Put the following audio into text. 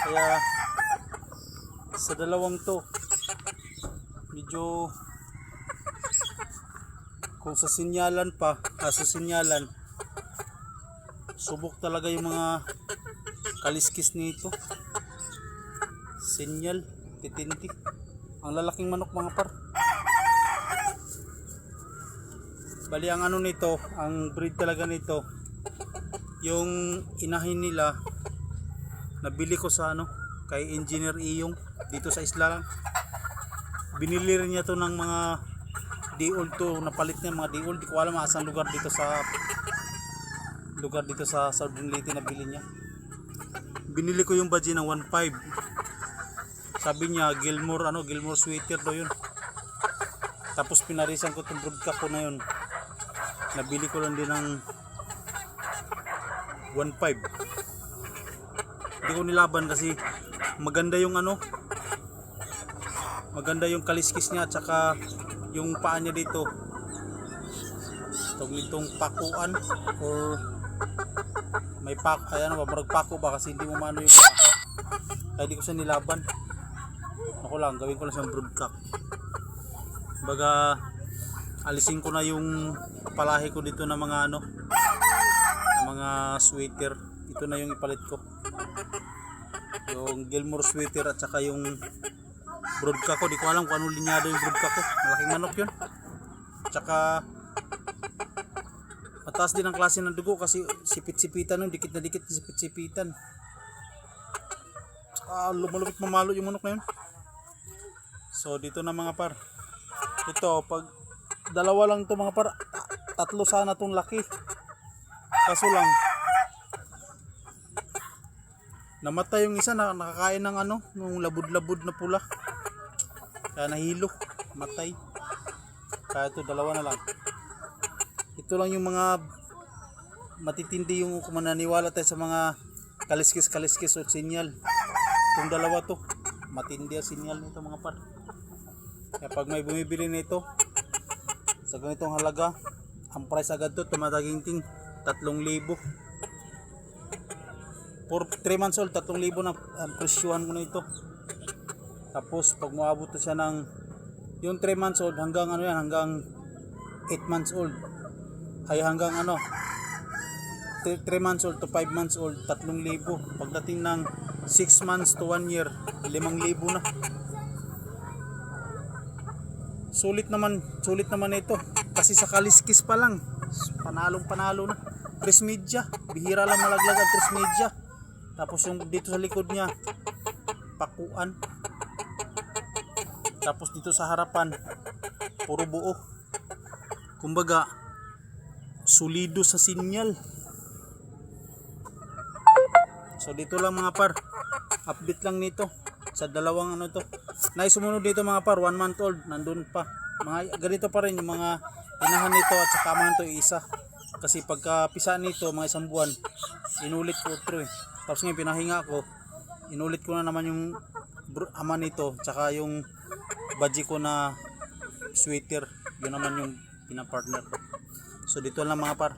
Kaya sa dalawang to medyo kung sa sinyalan pa, sa sinyalan subok talaga yung mga kaliskis nito. Sinyal, titindi. Ang lalaking manok mga par. Bali ang ano nito, ang breed talaga nito, yung inahin nila nabili ko sa ano kay Engineer Iyong dito sa isla lang. Binili rin niya to ng mga di-old to, napalit niya mga di-old. Di ko alam asang lugar dito sa Southern Leyte na bili niya. Binili ko yung badge ng 1.5. Sabi niya Gilmore sweater daw yun. Tapos pinarisan ko itong broodcock ko na yun. Nabili ko lang din ng 1.5. Hindi ko nilaban kasi maganda yung ano, maganda yung kaliskis niya at saka yung paa niya dito. Tawag nitong pakuan or may pak, ayan ba, marag pako ba kasi hindi mo maano yung paa. Kaya di ko siya nilaban. Ako lang, gawin ko lang siyang broodcock. Baga alisin ko na yung palahi ko dito ng mga ano, ng mga sweater. Ito na yung ipalit ko, yung Gilmore sweater at saka yung broodcock ko. Di ko alam kung anong linyado yung broodcock ko, malaking manok yun. Tsaka mataas din ang klase ng dugo kasi sipit-sipitan nun, dikit na dikit sipit-sipitan. Tsaka lumalupit mamalo yung manok na yun. So dito na mga par, ito pag dalawa lang to mga par, tatlo sana tong laki, kaso lang namatay yung isa na nakakain ng ano, nung labud-labud na pula, kaya nahilo, matay. Kaya ito dalawa na lang. Ito lang yung mga matitindi yung kung mananiwala tayo sa mga kaliskis o sinyal. Itong dalawa to matindi ang sinyal nito mga par. Kaya pag may bumibili nito sa ganitong halaga, ang price agad to tumataging 3,000. For 3 months old 3,000 na ang presyuhan ko na ito. Tapos pag maabot siya ng yung 3 months old hanggang ano yan, hanggang 8 months old, ay hanggang ano 3 months old to 5 months old 3,000. Pagdating ng 6 months to 1 year 5,000 na. Sulit naman ito kasi sa kaliskis pa lang panalo na. Tres media, bihira lang malaglag ang tres media. Tapos yung dito sa likod niya pakuan, tapos dito sa harapan puro buo. Kumbaga solido sa sinyal. So dito lang mga par, update lang nito sa dalawang ano to. Naisumunod dito mga par, 1 month old, nandun pa. Mga ganito pa rin yung mga inahan nito at saka amahan to isa. Kasi pagka pisa nito mga 1 buwan, inulit ko otro eh. Tapos ngayon pinahinga ko, inulit ko na naman yung ama nito, tsaka yung badge ko na sweater. Yun naman yung pinapartner ko. So dito lang mga par.